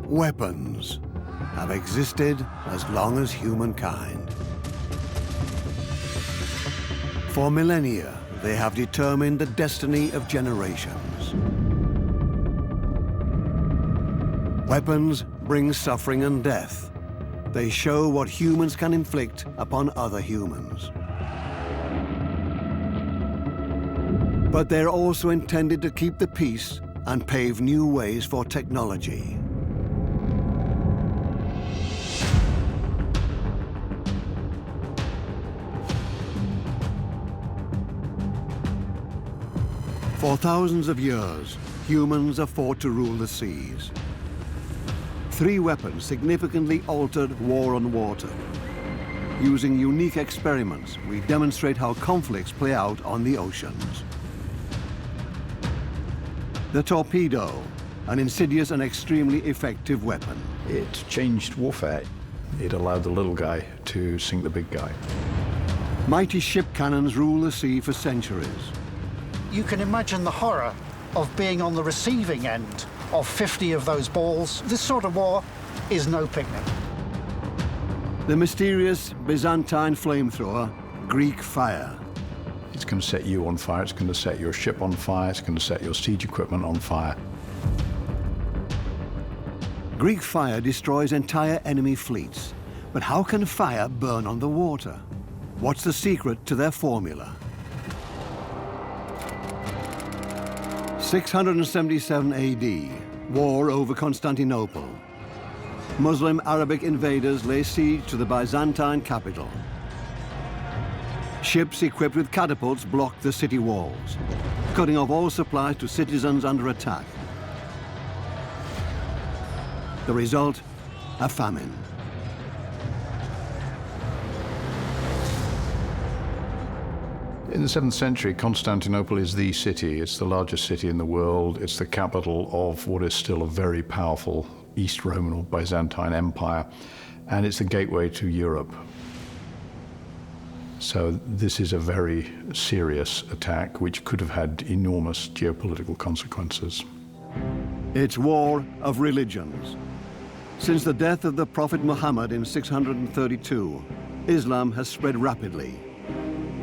Weapons have existed as long as humankind. For millennia, they have determined the destiny of generations. Weapons bring suffering and death. They show what humans can inflict upon other humans. But they're also intended to keep the peace and pave new ways for technology. For thousands of years, humans have fought to rule the seas. 3 weapons significantly altered war on water. Using unique experiments, we demonstrate how conflicts play out on the oceans. The torpedo, an insidious and extremely effective weapon. It changed warfare. It allowed the little guy to sink the big guy. Mighty ship cannons rule the sea for centuries. You can imagine the horror of being on the receiving end of 50 of those balls. This sort of war is no picnic. The mysterious Byzantine flamethrower, Greek fire. It's going to set you on fire, it's going to set your ship on fire, it's going to set your siege equipment on fire. Greek fire destroys entire enemy fleets. But how can fire burn on the water? What's the secret to their formula? 677 AD, war over Constantinople. Muslim Arabic invaders lay siege to the Byzantine capital. Ships equipped with catapults blocked the city walls, cutting off all supplies to citizens under attack. The result, a famine. In the 7th century, Constantinople is the city. It's the largest city in the world. It's the capital of what is still a very powerful East Roman or Byzantine Empire, and it's the gateway to Europe. So this is a very serious attack which could have had enormous geopolitical consequences. It's war of religions. Since the death of the Prophet Muhammad in 632, Islam has spread rapidly.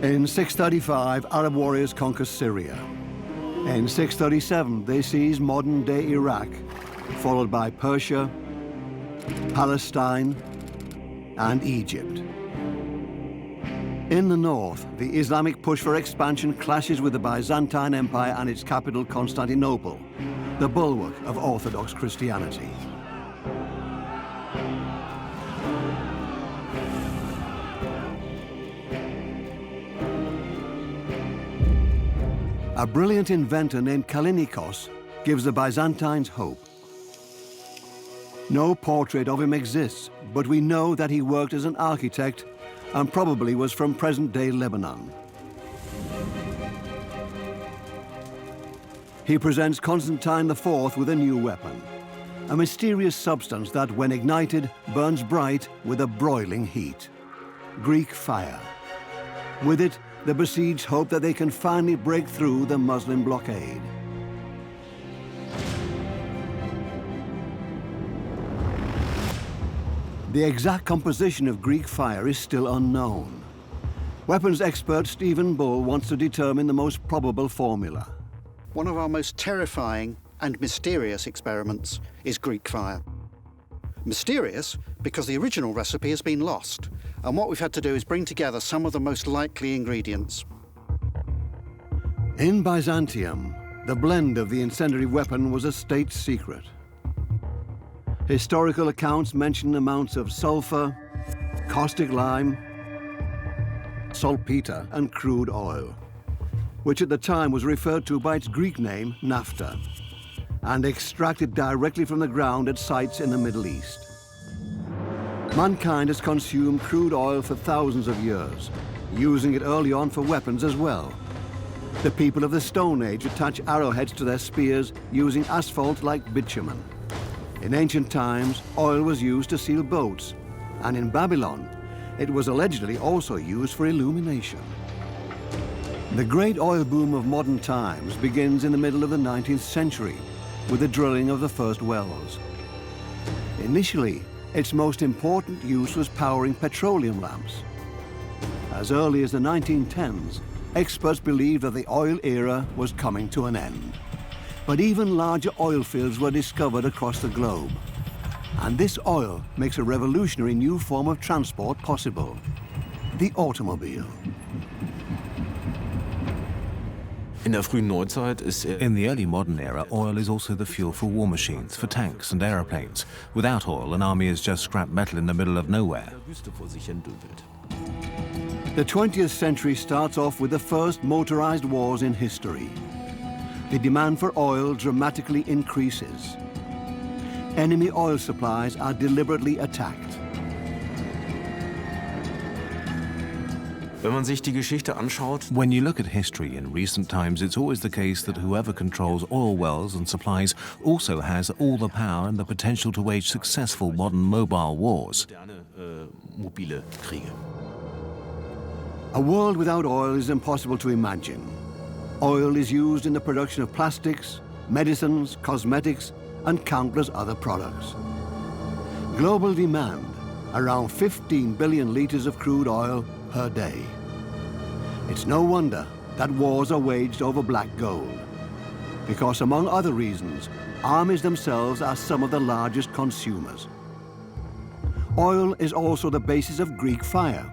In 635, Arab warriors conquer Syria. In 637, they seize modern-day Iraq, followed by Persia, Palestine, and Egypt. In the north, the Islamic push for expansion clashes with the Byzantine Empire and its capital, Constantinople, the bulwark of Orthodox Christianity. A brilliant inventor named Kallinikos gives the Byzantines hope. No portrait of him exists, but we know that he worked as an architect and probably was from present-day Lebanon. He presents Constantine IV with a new weapon, a mysterious substance that, when ignited, burns bright with a broiling heat. Greek fire. With it, the besieged hope that they can finally break through the Muslim blockade. The exact composition of Greek fire is still unknown. Weapons expert Stephen Bull wants to determine the most probable formula. One of our most terrifying and mysterious experiments is Greek fire. Mysterious because the original recipe has been lost, and what we've had to do is bring together some of the most likely ingredients. In Byzantium, the blend of the incendiary weapon was a state secret. Historical accounts mention amounts of sulfur, caustic lime, saltpeter, and crude oil, which at the time was referred to by its Greek name, naphtha, and extracted directly from the ground at sites in the Middle East. Mankind has consumed crude oil for thousands of years, using it early on for weapons as well. The people of the Stone Age attach arrowheads to their spears using asphalt like bitumen. In ancient times, oil was used to seal boats, and in Babylon, it was allegedly also used for illumination. The great oil boom of modern times begins in the middle of the 19th century with the drilling of the first wells. Initially, its most important use was powering petroleum lamps. As early as the 1910s, experts believed that the oil era was coming to an end. But even larger oil fields were discovered across the globe. And this oil makes a revolutionary new form of transport possible: the automobile. In the early modern era, oil is also the fuel for war machines, for tanks and aeroplanes. Without oil, an army is just scrap metal in the middle of nowhere. The 20th century starts off with the first motorized wars in history. The demand for oil dramatically increases. Enemy oil supplies are deliberately attacked. When you look at history in recent times, it's always the case that whoever controls oil wells and supplies also has all the power and the potential to wage successful modern mobile wars. A world without oil is impossible to imagine. Oil is used in the production of plastics, medicines, cosmetics, and countless other products. Global demand, around 15 billion liters of crude oil per day. It's no wonder that wars are waged over black gold, because among other reasons, armies themselves are some of the largest consumers. Oil is also the basis of Greek fire.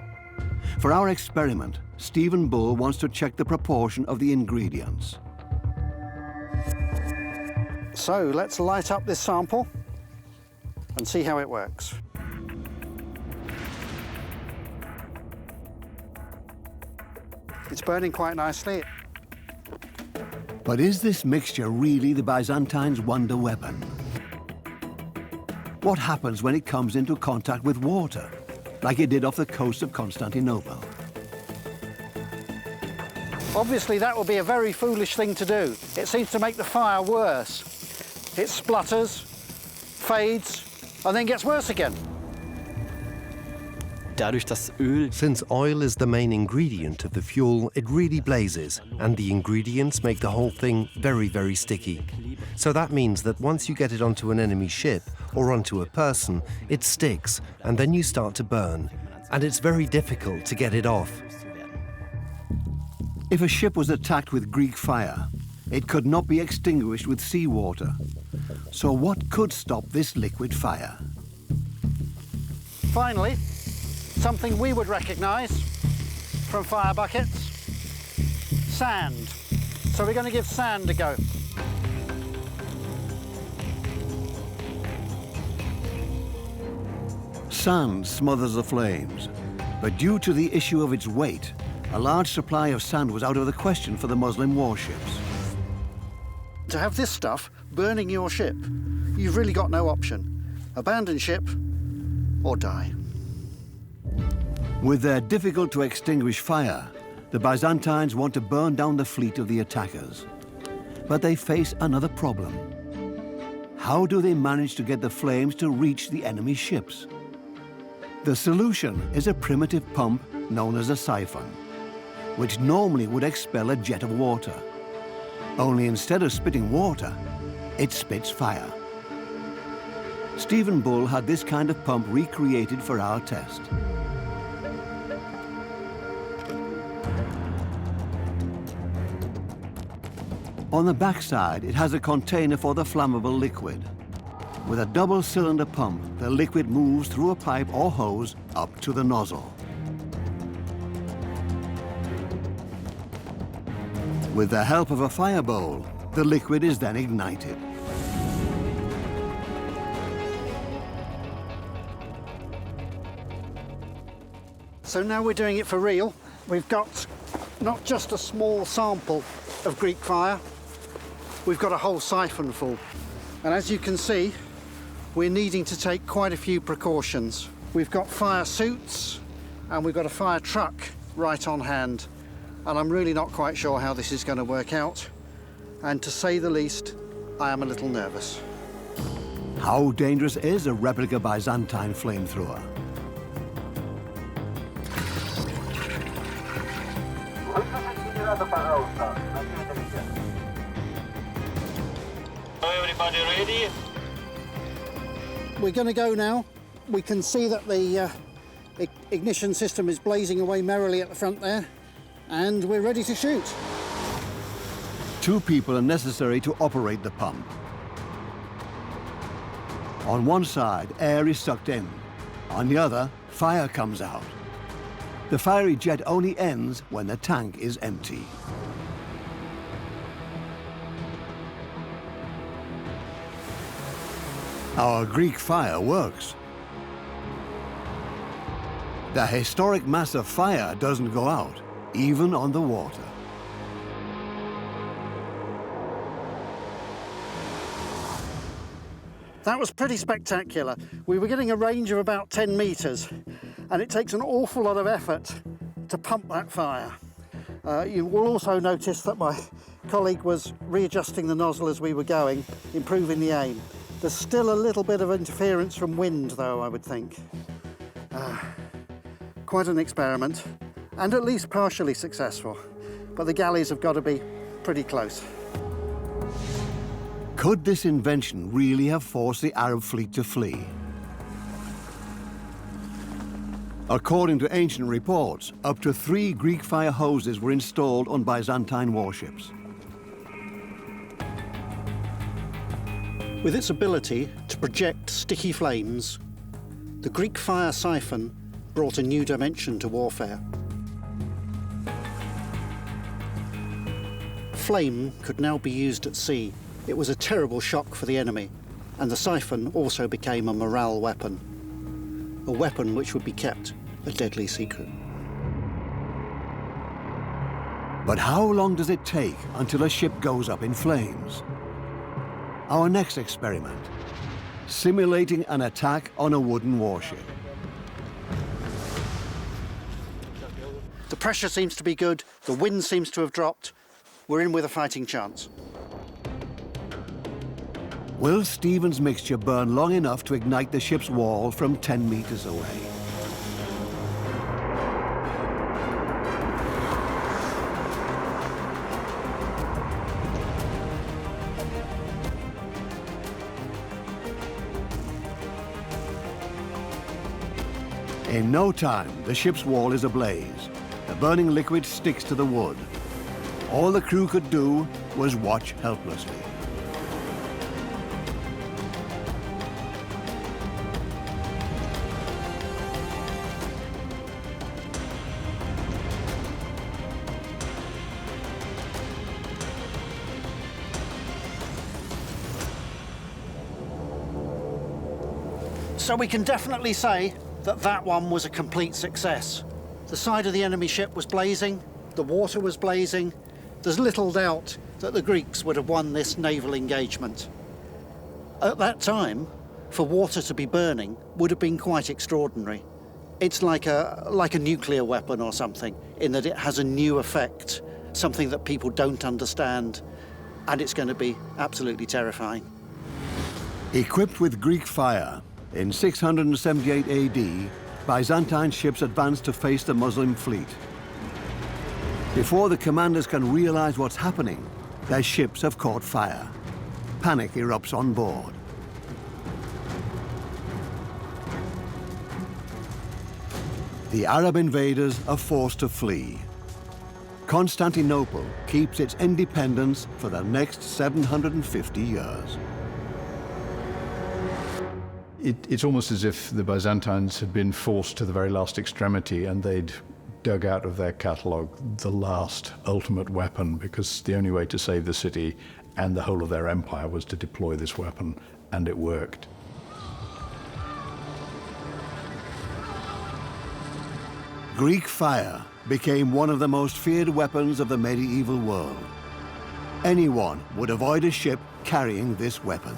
For our experiment, Stephen Bull wants to check the proportion of the ingredients. So let's light up this sample and see how it works. It's burning quite nicely. But is this mixture really the Byzantines' wonder weapon? What happens when it comes into contact with water, like it did off the coast of Constantinople? Obviously, that will be a very foolish thing to do. It seems to make the fire worse. It splutters, fades, and then gets worse again. Since oil is the main ingredient of the fuel, it really blazes, and the ingredients make the whole thing very, very sticky. So that means that once you get it onto an enemy ship or onto a person, it sticks, and then you start to burn, and it's very difficult to get it off. If a ship was attacked with Greek fire, it could not be extinguished with seawater. So what could stop this liquid fire? Finally, something we would recognize from fire buckets: sand. So we're going to give sand a go. Sand smothers the flames, but due to the issue of its weight, a large supply of sand was out of the question for the Muslim warships. To have this stuff burning your ship, you've really got no option. Abandon ship or die. With their difficult-to-extinguish fire, the Byzantines want to burn down the fleet of the attackers. But they face another problem. How do they manage to get the flames to reach the enemy ships? The solution is a primitive pump known as a siphon, which normally would expel a jet of water. Only instead of spitting water, it spits fire. Stephen Bull had this kind of pump recreated for our test. On the backside, it has a container for the flammable liquid. With a double-cylinder pump, the liquid moves through a pipe or hose up to the nozzle. With the help of a fire bowl, the liquid is then ignited. So now we're doing it for real. We've got not just a small sample of Greek fire, we've got a whole siphon full. And as you can see, we're needing to take quite a few precautions. We've got fire suits and we've got a fire truck right on hand. And I'm really not quite sure how this is going to work out. And to say the least, I am a little nervous. How dangerous is a replica Byzantine flamethrower? Everybody ready? we're going to go now. We can see that the ignition system is blazing away merrily at the front there, and we're ready to shoot. 2 people are necessary to operate the pump. On one side, air is sucked in. On the other, fire comes out. The fiery jet only ends when the tank is empty. Our Greek fire works. The historic mass of fire doesn't go out, even on the water. That was pretty spectacular. We were getting a range of about 10 metres, and it takes an awful lot of effort to pump that fire. You will also notice that my colleague was readjusting the nozzle as we were going, improving the aim. There's still a little bit of interference from wind, though, I would think. Quite an experiment, and at least partially successful. But the galleys have got to be pretty close. Could this invention really have forced the Arab fleet to flee? According to ancient reports, up to 3 Greek fire hoses were installed on Byzantine warships. With its ability to project sticky flames, the Greek fire siphon brought a new dimension to warfare. Flame could now be used at sea. It was a terrible shock for the enemy, and the siphon also became a morale weapon. A weapon which would be kept a deadly secret. But how long does it take until a ship goes up in flames? Our next experiment, simulating an attack on a wooden warship. The pressure seems to be good, the wind seems to have dropped. We're in with a fighting chance. Will Stevens' mixture burn long enough to ignite the ship's wall from 10 meters away? In no time, the ship's wall is ablaze. The burning liquid sticks to the wood. All the crew could do was watch helplessly. So we can definitely say that that one was a complete success. The side of the enemy ship was blazing, the water was blazing. There's little doubt that the Greeks would have won this naval engagement. At that time, for water to be burning would have been quite extraordinary. It's like a nuclear weapon or something, in that it has a new effect, something that people don't understand, and it's going to be absolutely terrifying. Equipped with Greek fire, in 678 AD, Byzantine ships advanced to face the Muslim fleet. Before the commanders can realize what's happening, their ships have caught fire. Panic erupts on board. The Arab invaders are forced to flee. Constantinople keeps its independence for the next 750 years. It's almost as if the Byzantines had been forced to the very last extremity and they'd dug out of their catalogue the last ultimate weapon, because the only way to save the city and the whole of their empire was to deploy this weapon, and it worked. Greek fire became one of the most feared weapons of the medieval world. Anyone would avoid a ship carrying this weapon.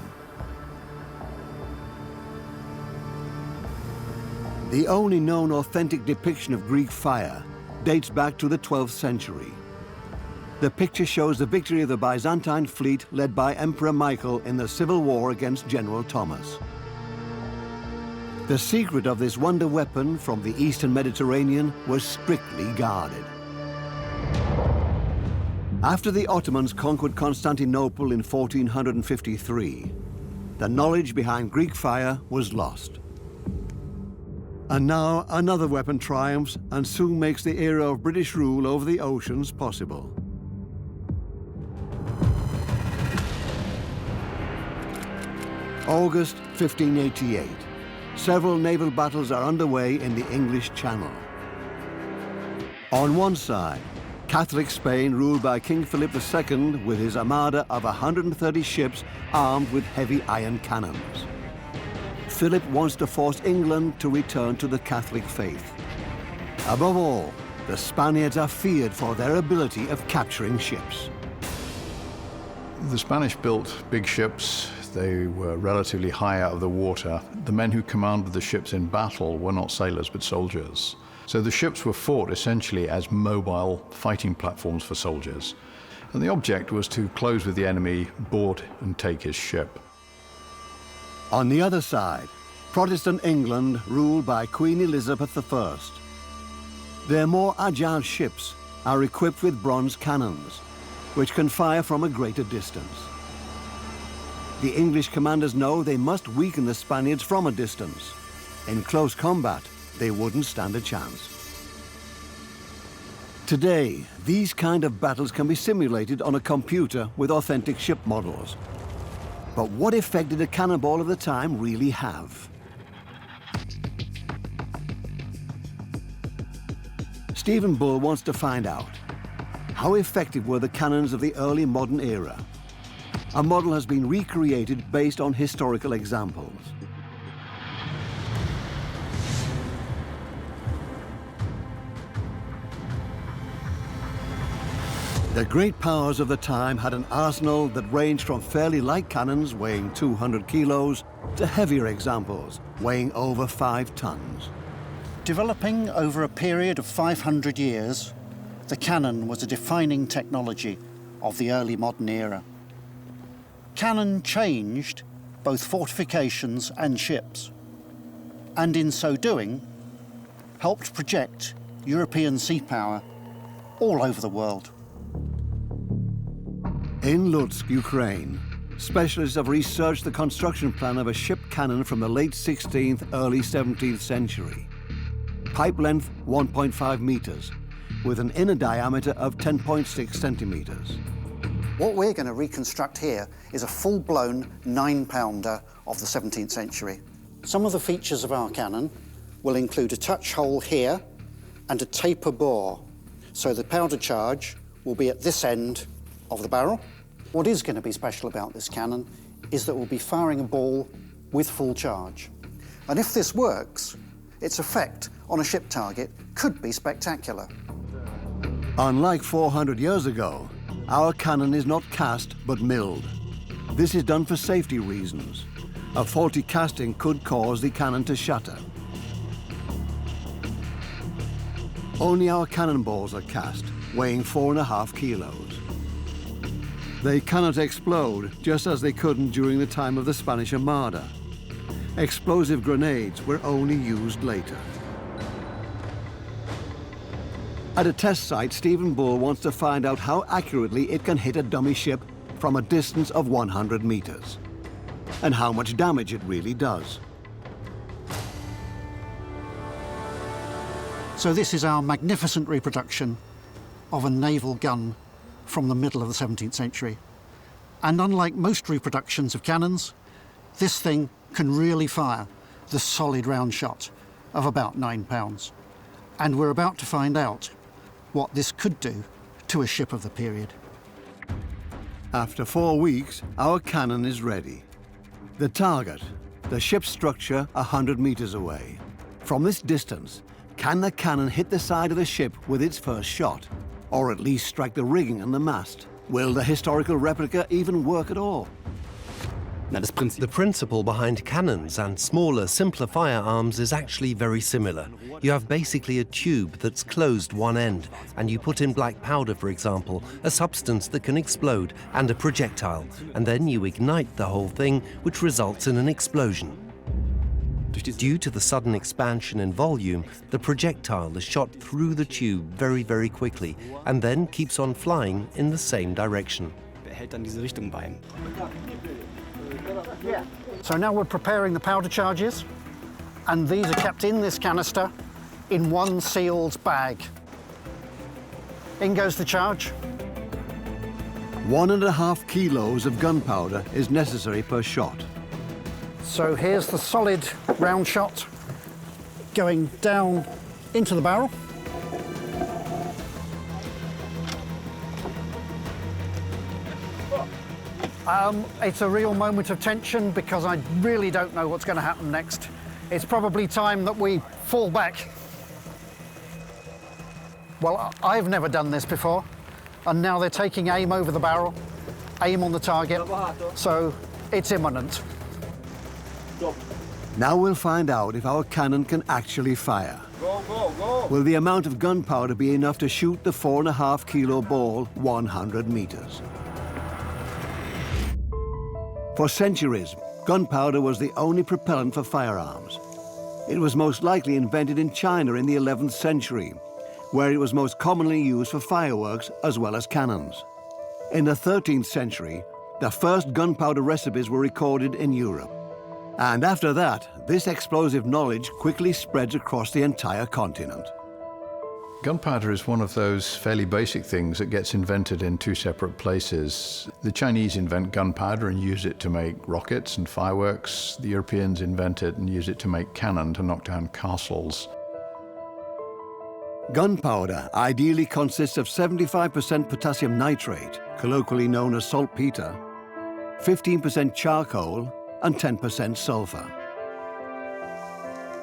The only known authentic depiction of Greek fire dates back to the 12th century. The picture shows the victory of the Byzantine fleet led by Emperor Michael in the civil war against General Thomas. The secret of this wonder weapon from the Eastern Mediterranean was strictly guarded. After the Ottomans conquered Constantinople in 1453, the knowledge behind Greek fire was lost. And now another weapon triumphs and soon makes the era of British rule over the oceans possible. August 1588. Several naval battles are underway in the English Channel. On one side, Catholic Spain, ruled by King Philip II, with his armada of 130 ships armed with heavy iron cannons. Philip wants to force England to return to the Catholic faith. Above all, the Spaniards are feared for their ability of capturing ships. The Spanish built big ships. They were relatively high out of the water. The men who commanded the ships in battle were not sailors, but soldiers. So the ships were fought essentially as mobile fighting platforms for soldiers. And the object was to close with the enemy, board and take his ship. On the other side, Protestant England, ruled by Queen Elizabeth I. Their more agile ships are equipped with bronze cannons, which can fire from a greater distance. The English commanders know they must weaken the Spaniards from a distance. In close combat, they wouldn't stand a chance. Today, these kind of battles can be simulated on a computer with authentic ship models. But what effect did a cannonball of the time really have? Stephen Bull wants to find out, how effective were the cannons of the early modern era? A model has been recreated based on historical examples. The great powers of the time had an arsenal that ranged from fairly light cannons weighing 200 kilos to heavier examples weighing over 5 tons. Developing over a period of 500 years, the cannon was a defining technology of the early modern era. Cannon changed both fortifications and ships, and in so doing, helped project European sea power all over the world. In Lutsk, Ukraine, specialists have researched the construction plan of a ship cannon from the late 16th, early 17th century. Pipe length 1.5 meters, with an inner diameter of 10.6 centimeters. What we're going to reconstruct here is a full-blown 9-pounder of the 17th century. Some of the features of our cannon will include a touch hole here and a taper bore, so the powder charge will be at this end of the barrel. What is going to be special about this cannon is that we'll be firing a ball with full charge. And if this works, its effect on a ship target could be spectacular. Unlike 400 years ago, our cannon is not cast but milled. This is done for safety reasons. A faulty casting could cause the cannon to shatter. Only our cannonballs are cast, weighing 4.5 kilos. They cannot explode, just as they couldn't during the time of the Spanish Armada. Explosive grenades were only used later. At a test site, Stephen Bull wants to find out how accurately it can hit a dummy ship from a distance of 100 meters, and how much damage it really does. So this is our magnificent reproduction of a naval gun from the middle of the 17th century. And unlike most reproductions of cannons, this thing can really fire the solid round shot of about 9 pounds. And we're about to find out what this could do to a ship of the period. After 4 weeks, our cannon is ready. The target, the ship's structure 100 meters away. From this distance, can the cannon hit the side of the ship with its first shot? Or at least strike the rigging and the mast? Will the historical replica even work at all? The principle behind cannons and smaller, simpler firearms is actually very similar. You have basically a tube that's closed one end, and you put in black powder, for example, a substance that can explode, and a projectile, and then you ignite the whole thing, which results in an explosion. Due to the sudden expansion in volume, the projectile is shot through the tube very, very quickly, and then keeps on flying in the same direction. So now we're preparing the powder charges, and these are kept in this canister in one sealed bag. In goes the charge. 1.5 kilos of gunpowder is necessary per shot. So here's the solid round shot going down into the barrel. It's a real moment of tension because I really don't know what's going to happen next. It's probably time that we fall back. Well, I've never done this before, and now they're taking aim over the barrel, aim on the target, so it's imminent. Now we'll find out if our cannon can actually fire. Go, go, go! Will the amount of gunpowder be enough to shoot the 4.5 kilo ball 100 meters? For centuries, gunpowder was the only propellant for firearms. It was most likely invented in China in the 11th century, where it was most commonly used for fireworks as well as cannons. In the 13th century, the first gunpowder recipes were recorded in Europe. And after that, this explosive knowledge quickly spreads across the entire continent. Gunpowder is one of those fairly basic things that gets invented in two separate places. The Chinese invent gunpowder and use it to make rockets and fireworks. The Europeans invent it and use it to make cannon to knock down castles. Gunpowder ideally consists of 75% potassium nitrate, colloquially known as saltpeter, 15% charcoal, and 10% sulfur.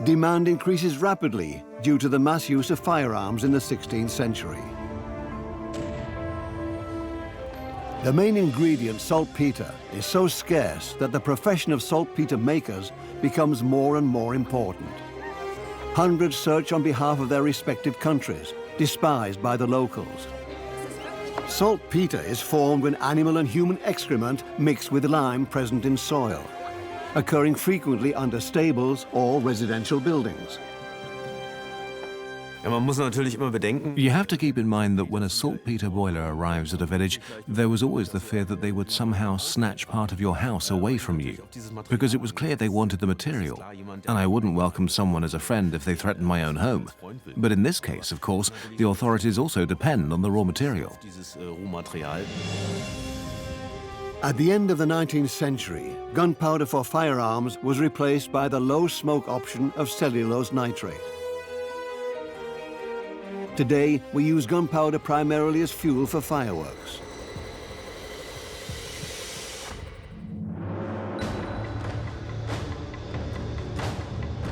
Demand increases rapidly due to the mass use of firearms in the 16th century. The main ingredient, saltpeter, is so scarce that the profession of saltpeter makers becomes more and more important. Hundreds search on behalf of their respective countries, despised by the locals. Saltpeter is formed when animal and human excrement mix with lime present in soil, occurring frequently under stables or residential buildings. Ja, man muss natürlich immer bedenken. You have to keep in mind that when a saltpeter boiler arrives at a village, there was always the fear that they would somehow snatch part of your house away from you, because it was clear they wanted the material, and I wouldn't welcome someone as a friend if they threatened my own home. But in this case, of course, the authorities also depend on the raw material. At the end of the 19th century, gunpowder for firearms was replaced by the low-smoke option of cellulose nitrate. Today, we use gunpowder primarily as fuel for fireworks.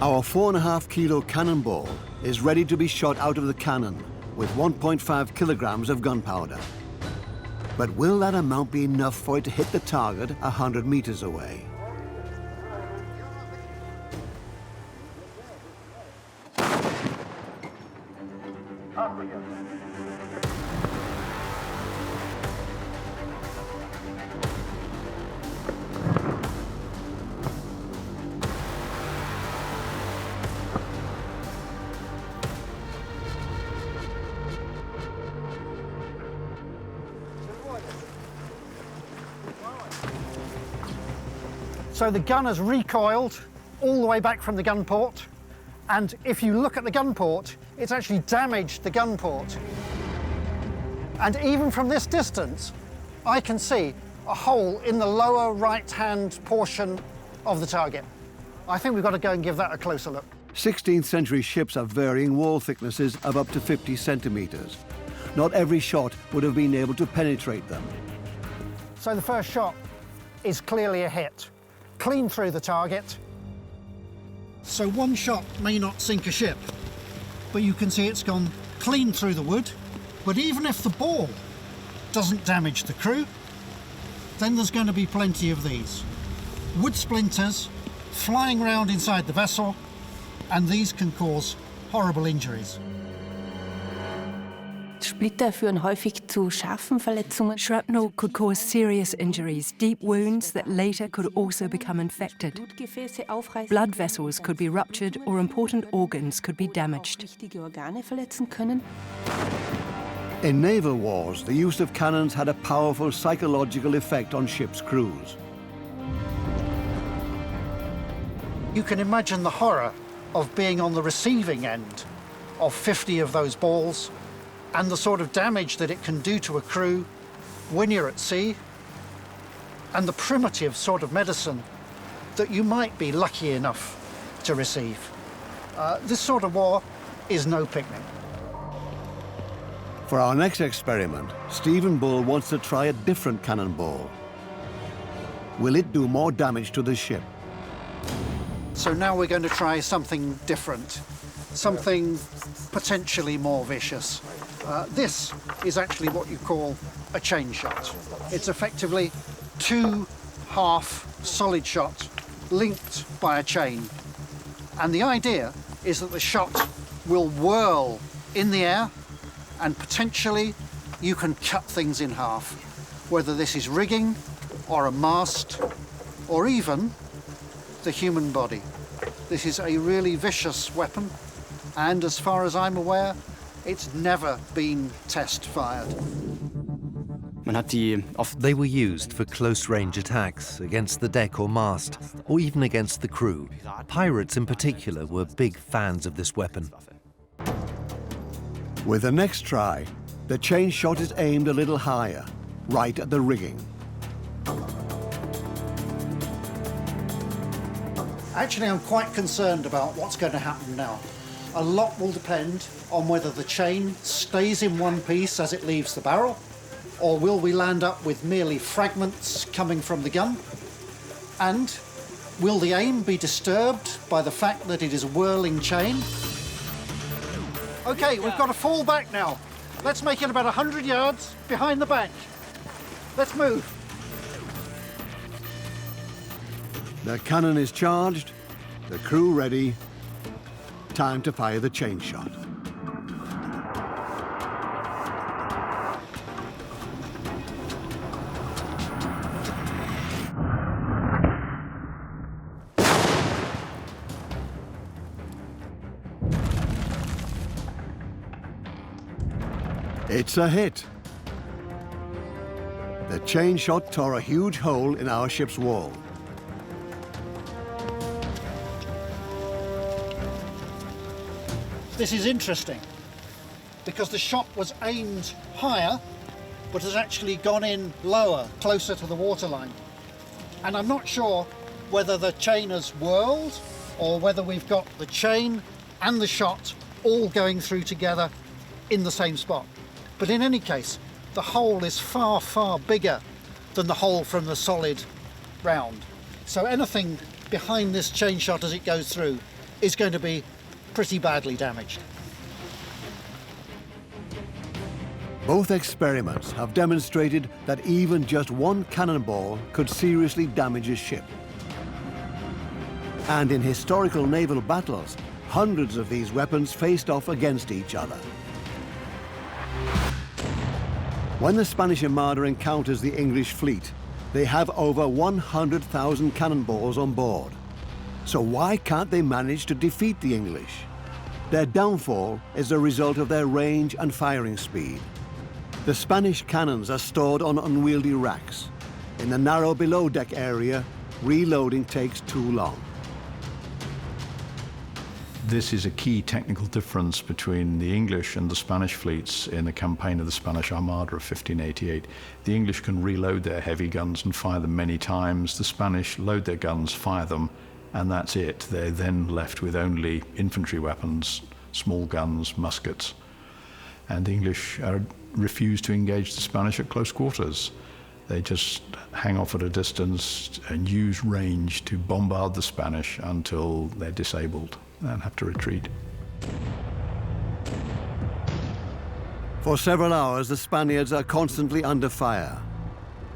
Our 4.5 kilo cannonball is ready to be shot out of the cannon with 1.5 kilograms of gunpowder. But will that amount be enough for it to hit the target 100 meters away? So the gun has recoiled all the way back from the gun port, and if you look at the gun port, it's actually damaged the gun port. And even from this distance, I can see a hole in the lower right-hand portion of the target. I think we've got to go and give that a closer look. 16th century ships have varying wall thicknesses of up to 50 centimeters. Not every shot would have been able to penetrate them. So the first shot is clearly a hit, clean through the target. So one shot may not sink a ship, but you can see it's gone clean through the wood. But even if the ball doesn't damage the crew, then there's going to be plenty of these. Wood splinters flying around inside the vessel, and these can cause horrible injuries. Splitter führen häufig zu scharfen Verletzungen. Shrapnel could cause serious injuries, deep wounds that later could also become infected. Blutgefäße aufreißen. Blood vessels could be ruptured or important organs could be damaged. Wichtige Organe verletzen können. In naval wars, the use of cannons had a powerful psychological effect on ships' crews. You can imagine the horror of being on the receiving end of 50 of those balls and the sort of damage that it can do to a crew when you're at sea, and the primitive sort of medicine that you might be lucky enough to receive. This sort of war is no picnic. For our next experiment, Stephen Bull wants to try a different cannonball. Will it do more damage to the ship? So now we're going to try something different, something potentially more vicious. This is actually what you call a chain shot. It's effectively two half solid shot linked by a chain. And the idea is that the shot will whirl in the air and potentially you can cut things in half, whether this is rigging or a mast or even the human body. This is a really vicious weapon, and as far as I'm aware, it's never been test fired. They were used for close-range attacks against the deck or mast, or even against the crew. Pirates in particular were big fans of this weapon. With the next try, the chain shot is aimed a little higher, right at the rigging. Actually, I'm quite concerned about what's going to happen now. A lot will depend on whether the chain stays in one piece as it leaves the barrel, or will we land up with merely fragments coming from the gun? And will the aim be disturbed by the fact that it is a whirling chain? Okay, we've got to fall back now. Let's make it about 100 yards behind the bank. Let's move. The cannon is charged, the crew ready. Time to fire the chain shot. It's a hit. The chain shot tore a huge hole in our ship's wall. This is interesting because the shot was aimed higher but has actually gone in lower, closer to the waterline. And I'm not sure whether the chain has whirled or whether we've got the chain and the shot all going through together in the same spot. But in any case, the hole is far, far bigger than the hole from the solid round. So anything behind this chain shot as it goes through is going to be pretty badly damaged. Both experiments have demonstrated that even just one cannonball could seriously damage a ship. And in historical naval battles, hundreds of these weapons faced off against each other. When the Spanish Armada encounters the English fleet, they have over 100,000 cannonballs on board. So why can't they manage to defeat the English? Their downfall is a result of their range and firing speed. The Spanish cannons are stored on unwieldy racks. In the narrow below-deck area, reloading takes too long. This is a key technical difference between the English and the Spanish fleets in the campaign of the Spanish Armada of 1588. The English can reload their heavy guns and fire them many times. The Spanish load their guns, fire them, and that's it. They're then left with only infantry weapons, small guns, muskets. And the English refuse to engage the Spanish at close quarters. They just hang off at a distance and use range to bombard the Spanish until they're disabled and have to retreat. For several hours, the Spaniards are constantly under fire.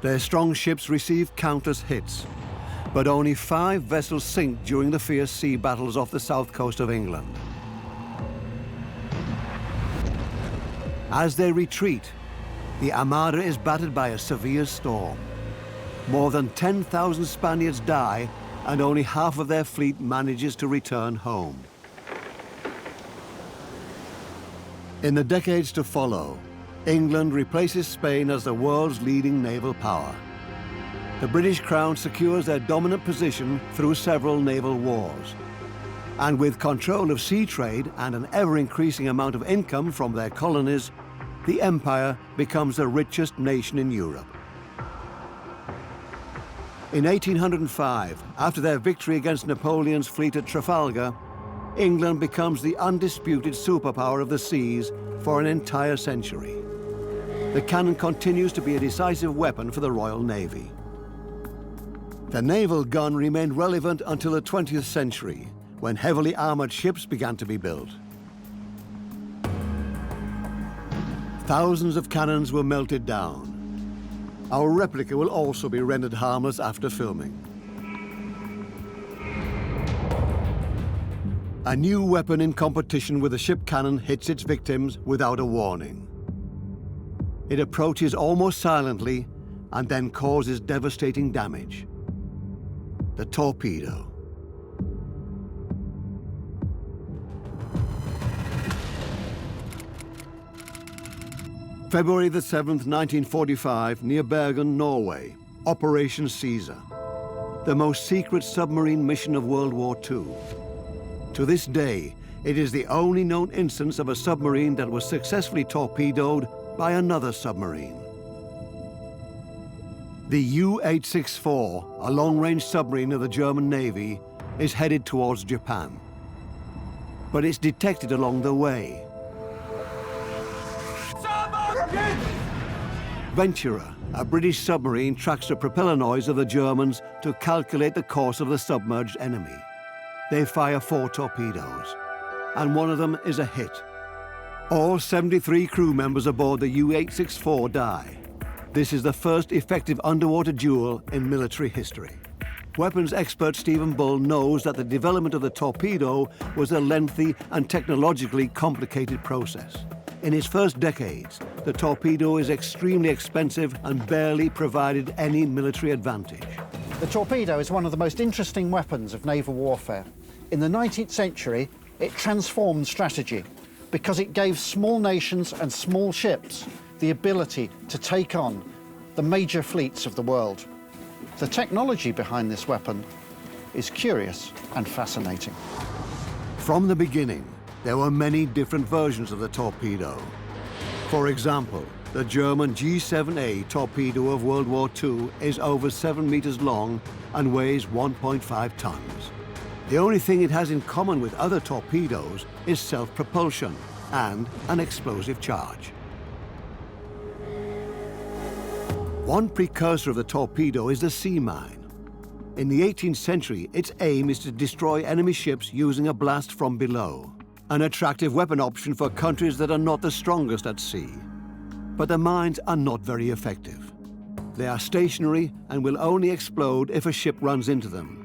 Their strong ships receive countless hits, but only 5 vessels sink during the fierce sea battles off the south coast of England. As they retreat, the Armada is battered by a severe storm. More than 10,000 Spaniards die, and only half of their fleet manages to return home. In the decades to follow, England replaces Spain as the world's leading naval power. the British Crown secures their dominant position through several naval wars. And with control of sea trade and an ever-increasing amount of income from their colonies, the Empire becomes the richest nation in Europe. In 1805, after their victory against Napoleon's fleet at Trafalgar, England becomes the undisputed superpower of the seas for an entire century. The cannon continues to be a decisive weapon for the Royal Navy. The naval gun remained relevant until the 20th century, when heavily armored ships began to be built. Thousands of cannons were melted down. Our replica will also be rendered harmless after filming. A new weapon in competition with a ship cannon hits its victims without a warning. It approaches almost silently and then causes devastating damage. The torpedo. February the 7th, 1945, near Bergen, Norway, Operation Caesar, the most secret submarine mission of World War II. To this day, it is the only known instance of a submarine that was successfully torpedoed by another submarine. The U-864, a long-range submarine of the German Navy, is headed towards Japan. But it's detected along the way. Venturer, a British submarine, tracks the propeller noise of the Germans to calculate the course of the submerged enemy. They fire 4 torpedoes, and one of them is a hit. All 73 crew members aboard the U-864 die. This is the first effective underwater duel in military history. Weapons expert Stephen Bull knows that the development of the torpedo was a lengthy and technologically complicated process. In its first decades, the torpedo is extremely expensive and barely provided any military advantage. The torpedo is one of the most interesting weapons of naval warfare. In the 19th century, it transformed strategy because it gave small nations and small ships the ability to take on the major fleets of the world. The technology behind this weapon is curious and fascinating. From the beginning, there were many different versions of the torpedo. For example, the German G7A torpedo of World War II is over 7 meters long and weighs 1.5 tons. The only thing it has in common with other torpedoes is self-propulsion and an explosive charge. One precursor of the torpedo is the sea mine. In the 18th century, its aim is to destroy enemy ships using a blast from below, an attractive weapon option for countries that are not the strongest at sea. But the mines are not very effective. They are stationary and will only explode if a ship runs into them.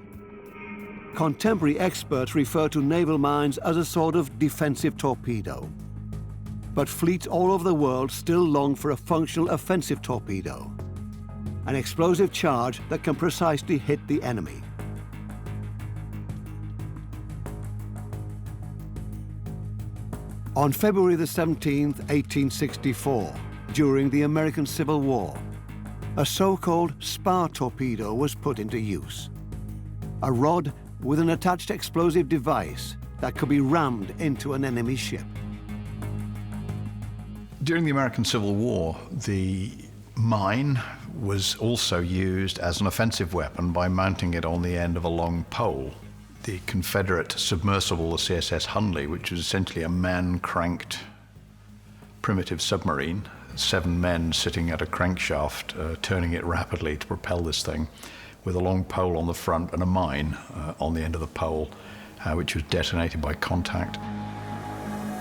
Contemporary experts refer to naval mines as a sort of defensive torpedo. But fleets all over the world still long for a functional offensive torpedo, an explosive charge that can precisely hit the enemy. On February the 17th, 1864, during the American Civil War, a so-called spar torpedo was put into use. A rod with an attached explosive device that could be rammed into an enemy ship. During the American Civil War, the mine was also used as an offensive weapon by mounting it on the end of a long pole. The Confederate submersible, the CSS Hundley, which was essentially a man-cranked primitive submarine, 7 men sitting at a crankshaft, turning it rapidly to propel this thing, with a long pole on the front and a mine on the end of the pole, which was detonated by contact.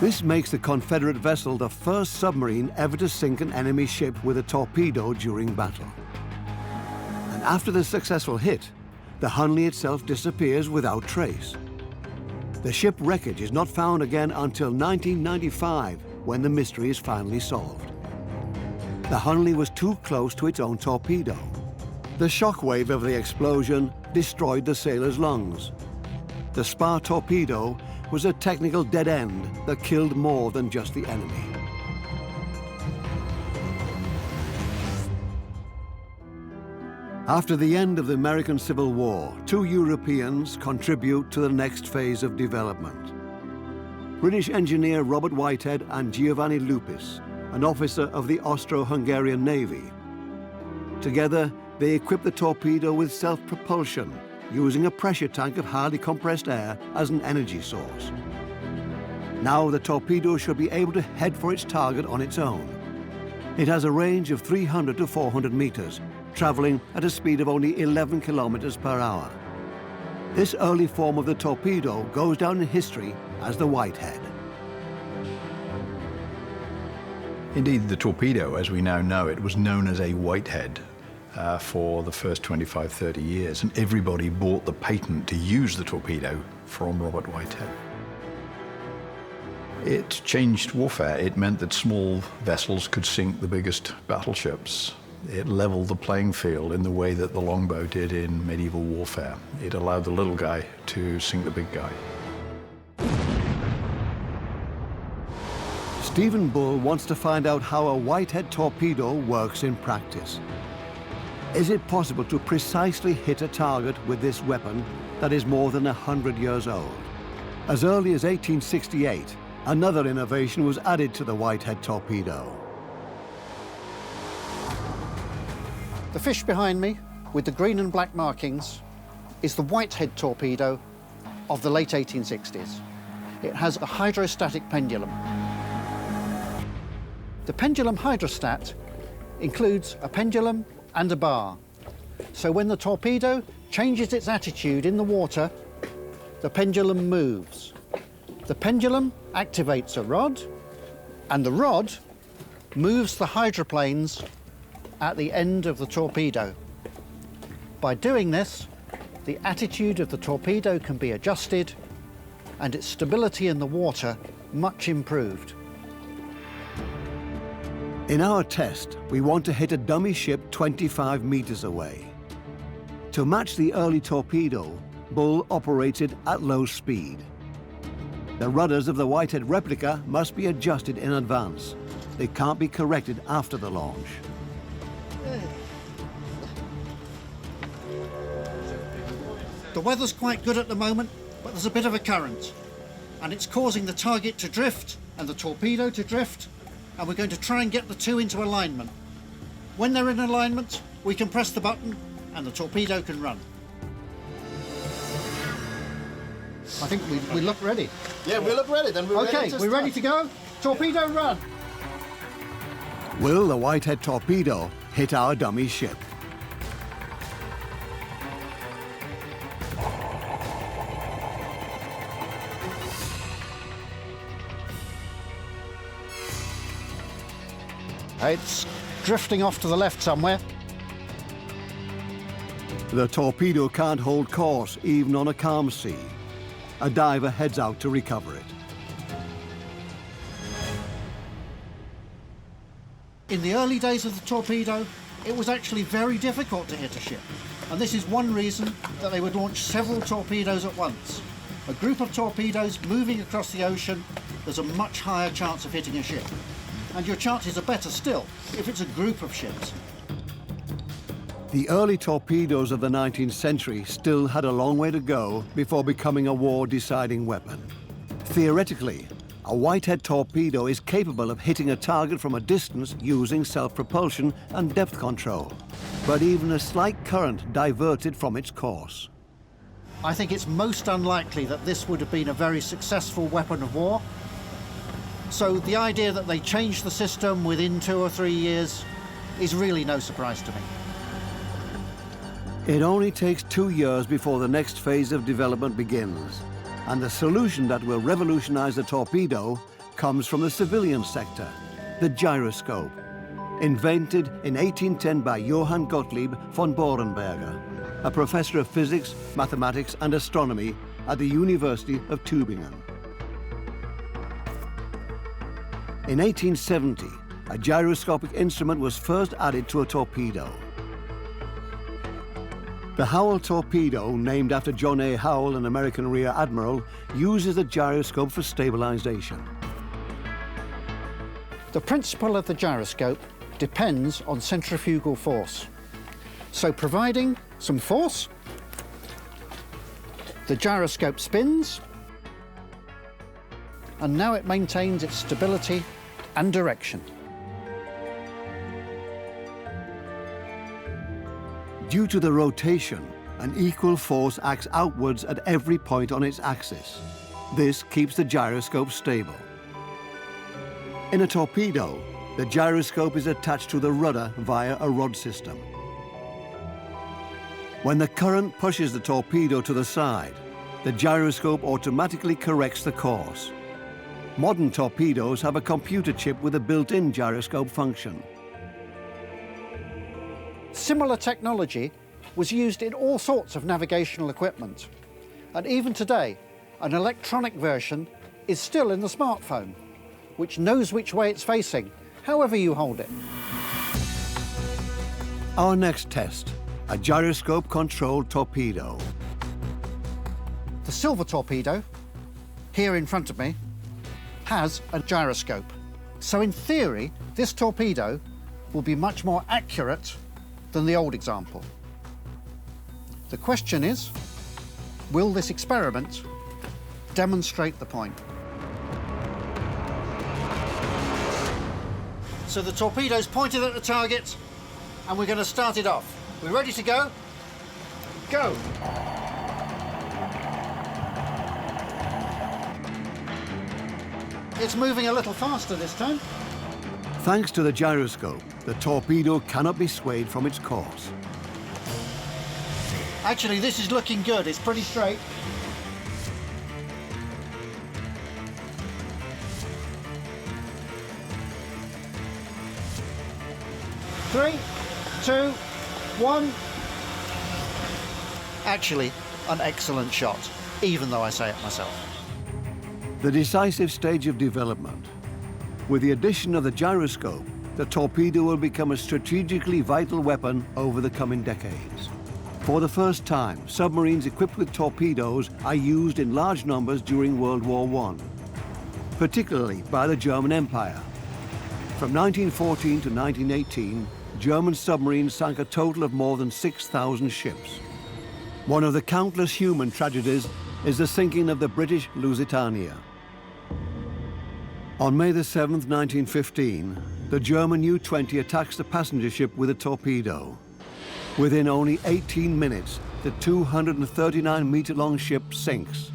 This makes the Confederate vessel the first submarine ever to sink an enemy ship with a torpedo during battle. And after the successful hit, the Hundley itself disappears without trace. The ship wreckage is not found again until 1995, when the mystery is finally solved. The Hundley was too close to its own torpedo. The shockwave of the explosion destroyed the sailors' lungs. The spar torpedo was a technical dead end that killed more than just the enemy. After the end of the American Civil War, two Europeans contribute to the next phase of development. British engineer Robert Whitehead and Giovanni Lupis, an officer of the Austro-Hungarian Navy. Together, they equip the torpedo with self-propulsion, using a pressure tank of highly compressed air as an energy source. Now the torpedo should be able to head for its target on its own. It has a range of 300 to 400 meters, traveling at a speed of only 11 kilometers per hour. This early form of the torpedo goes down in history as the Whitehead. Indeed, the torpedo, as we now know it, was known as a Whitehead for the first 25, 30 years, and everybody bought the patent to use the torpedo from Robert Whitehead. It changed warfare. It meant that small vessels could sink the biggest battleships. It leveled the playing field in the way that the longbow did in medieval warfare. It allowed the little guy to sink the big guy. Stephen Bull wants to find out how a Whitehead torpedo works in practice. Is it possible to precisely hit a target with this weapon that is more than 100 years old? As early as 1868, another innovation was added to the Whitehead torpedo. The fish behind me, with the green and black markings, is the Whitehead torpedo of the late 1860s. It has a hydrostatic pendulum. The pendulum hydrostat includes a pendulum and a bar. So when the torpedo changes its attitude in the water, the pendulum moves. The pendulum activates a rod, and the rod moves the hydroplanes at the end of the torpedo. By doing this, the attitude of the torpedo can be adjusted and its stability in the water much improved. In our test, we want to hit a dummy ship 25 meters away. To match the early torpedo, Bull operated at low speed. The rudders of the Whitehead replica must be adjusted in advance. They can't be corrected after the launch. The weather's quite good at the moment, but there's a bit of a current, and it's causing the target to drift and the torpedo to drift, and we're going to try and get the two into alignment. When they're in alignment, we can press the button and the torpedo can run. I think we look ready. Yeah, we look ready. Then we're ready Okay, to we're ready to go? Torpedo run! Will the Whitehead torpedo hit our dummy ship? It's drifting off to the left somewhere. The torpedo can't hold course even on a calm sea. A diver heads out to recover it. In the early days of the torpedo, it was actually very difficult to hit a ship. And this is one reason that they would launch several torpedoes at once. A group of torpedoes moving across the ocean, there's a much higher chance of hitting a ship. And your chances are better still if it's a group of ships. The early torpedoes of the 19th century still had a long way to go before becoming a war-deciding weapon. Theoretically, a Whitehead torpedo is capable of hitting a target from a distance using self-propulsion and depth control, but even a slight current diverts it from its course. I think it's most unlikely that this would have been a very successful weapon of war. So the idea that they changed the system within 2 or 3 years is really no surprise to me. It only takes 2 years before the next phase of development begins, and the solution that will revolutionize the torpedo comes from the civilian sector, the gyroscope, invented in 1810 by Johann Gottlieb von Bohrenberger, a professor of physics, mathematics and astronomy at the University of Tübingen. In 1870, a gyroscopic instrument was first added to a torpedo. The Howell torpedo, named after John A. Howell, an American Rear Admiral, uses a gyroscope for stabilization. The principle of the gyroscope depends on centrifugal force. So providing some force, the gyroscope spins, and now it maintains its stability and direction. Due to the rotation, an equal force acts outwards at every point on its axis. This keeps the gyroscope stable. In a torpedo, the gyroscope is attached to the rudder via a rod system. When the current pushes the torpedo to the side, the gyroscope automatically corrects the course. Modern torpedoes have a computer chip with a built-in gyroscope function. Similar technology was used in all sorts of navigational equipment. And even today, an electronic version is still in the smartphone, which knows which way it's facing, however you hold it. Our next test, a gyroscope-controlled torpedo. The silver torpedo, here in front of me, has a gyroscope. So in theory, this torpedo will be much more accurate than the old example. The question is, will this experiment demonstrate the point? So the torpedo's pointed at the target, and we're going to start it off. We're ready to go? Go! It's moving a little faster this time. Thanks to the gyroscope, the torpedo cannot be swayed from its course. Actually, this is looking good. It's pretty straight. Three, two, one. Actually, an excellent shot, even though I say it myself. The decisive stage of development. With the addition of the gyroscope, the torpedo will become a strategically vital weapon over the coming decades. For the first time, submarines equipped with torpedoes are used in large numbers during World War I, particularly by the German Empire. From 1914 to 1918, German submarines sank a total of more than 6,000 ships. One of the countless human tragedies is the sinking of the British Lusitania. On May the 7th, 1915, the German U-20 attacks the passenger ship with a torpedo. Within only 18 minutes, the 239-meter-long ship sinks.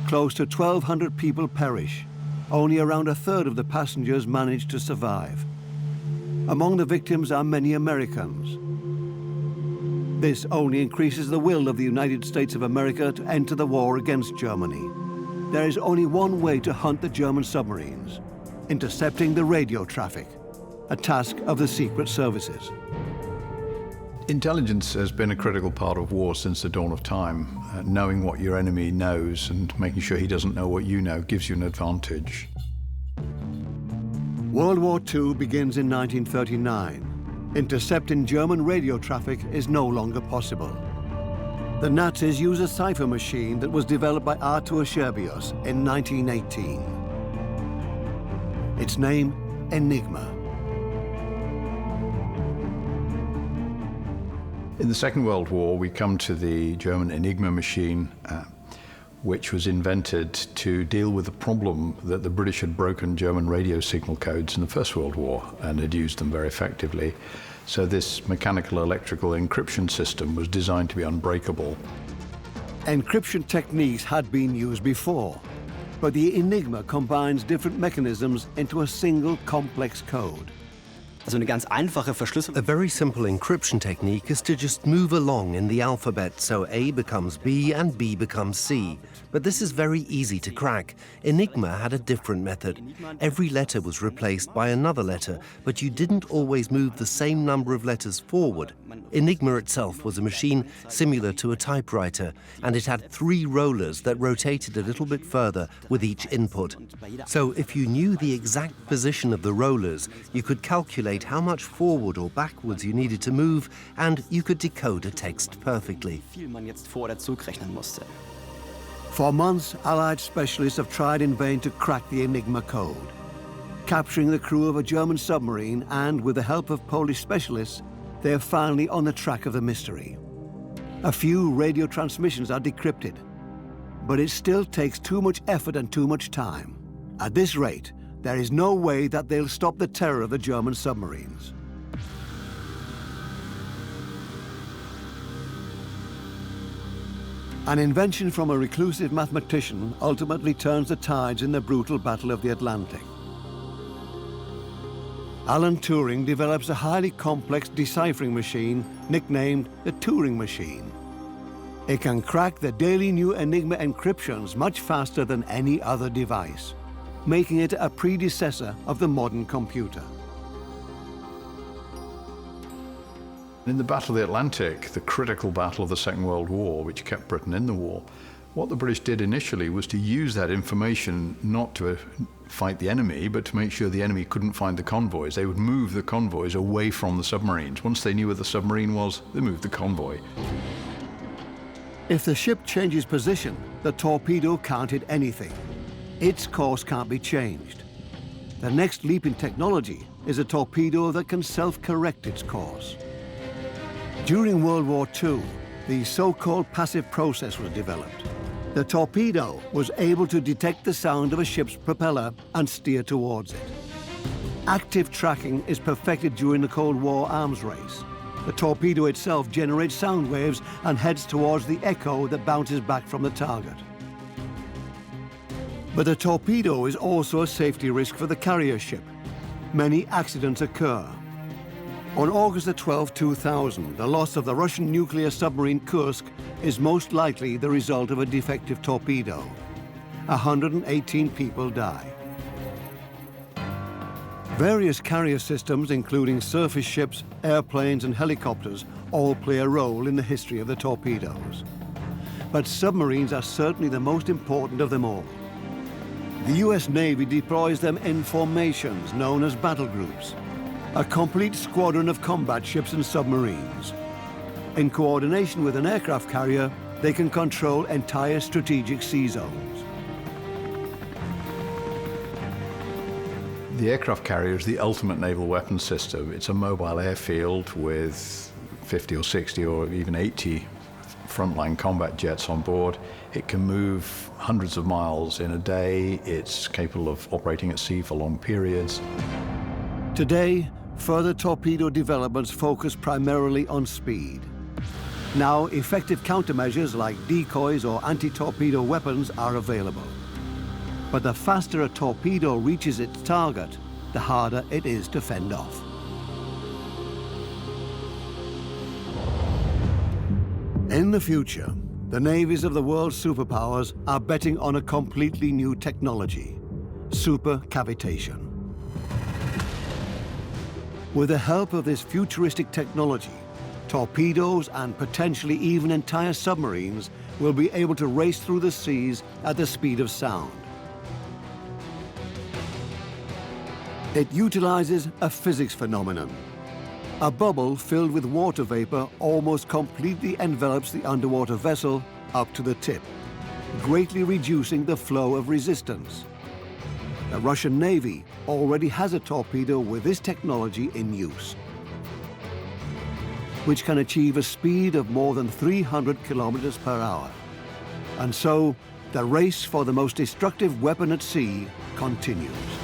Close to 1,200 people perish. Only around a third of the passengers manage to survive. Among the victims are many Americans. This only increases the will of the United States of America to enter the war against Germany. There is only one way to hunt the German submarines: intercepting the radio traffic, a task of the secret services. Intelligence has been a critical part of war since the dawn of time. Knowing what your enemy knows and making sure he doesn't know what you know gives you an advantage. World War II begins in 1939. Intercepting German radio traffic is no longer possible. The Nazis use a cipher machine that was developed by Arthur Scherbius in 1918. Its name, Enigma. In the Second World War, we come to the German Enigma machine, which was invented to deal with the problem that the British had broken German radio signal codes in the First World War and had used them very effectively. So this mechanical electrical encryption system was designed to be unbreakable. Encryption techniques had been used before, but the Enigma combines different mechanisms into a single complex code. A very simple encryption technique is to just move along in the alphabet so A becomes B and B becomes C. But this is very easy to crack. Enigma had a different method. Every letter was replaced by another letter, but you didn't always move the same number of letters forward. Enigma itself was a machine similar to a typewriter, and it had 3 rollers that rotated a little bit further with each input. So if you knew the exact position of the rollers, you could calculate how much forward or backwards you needed to move, and you could decode a text perfectly. For months, Allied specialists have tried in vain to crack the Enigma code. Capturing the crew of a German submarine and, with the help of Polish specialists, they're finally on the track of the mystery. A few radio transmissions are decrypted, but it still takes too much effort and too much time. At this rate, there is no way that they'll stop the terror of the German submarines. An invention from a reclusive mathematician ultimately turns the tides in the brutal Battle of the Atlantic. Alan Turing develops a highly complex deciphering machine nicknamed the Turing machine. It can crack the daily new Enigma encryptions much faster than any other device, making it a predecessor of the modern computer. In the Battle of the Atlantic, the critical battle of the Second World War, which kept Britain in the war, what the British did initially was to use that information not to fight the enemy, but to make sure the enemy couldn't find the convoys. They would move the convoys away from the submarines. Once they knew where the submarine was, they moved the convoy. If the ship changes position, the torpedo can't hit anything. Its course can't be changed. The next leap in technology is a torpedo that can self-correct its course. During World War II, the so-called passive process was developed. The torpedo was able to detect the sound of a ship's propeller and steer towards it. Active tracking is perfected during the Cold War arms race. The torpedo itself generates sound waves and heads towards the echo that bounces back from the target. But the torpedo is also a safety risk for the carrier ship. Many accidents occur. On August 12, 2000, the loss of the Russian nuclear submarine Kursk is most likely the result of a defective torpedo. 118 people die. Various carrier systems, including surface ships, airplanes, and helicopters, all play a role in the history of the torpedoes. But submarines are certainly the most important of them all. The US Navy deploys them in formations known as battle groups, a complete squadron of combat ships and submarines. In coordination with an aircraft carrier, they can control entire strategic sea zones. The aircraft carrier is the ultimate naval weapons system. It's a mobile airfield with 50 or 60 or even 80 frontline combat jets on board. It can move hundreds of miles in a day. It's capable of operating at sea for long periods. Today, further torpedo developments focus primarily on speed. Now, effective countermeasures like decoys or anti-torpedo weapons are available. But the faster a torpedo reaches its target, the harder it is to fend off. In the future, the navies of the world's superpowers are betting on a completely new technology: supercavitation. With the help of this futuristic technology, torpedoes and potentially even entire submarines will be able to race through the seas at the speed of sound. It utilizes a physics phenomenon. A bubble filled with water vapor almost completely envelops the underwater vessel up to the tip, greatly reducing the flow of resistance. The Russian Navy already has a torpedo with this technology in use, which can achieve a speed of more than 300 kilometers per hour. And so, the race for the most destructive weapon at sea continues.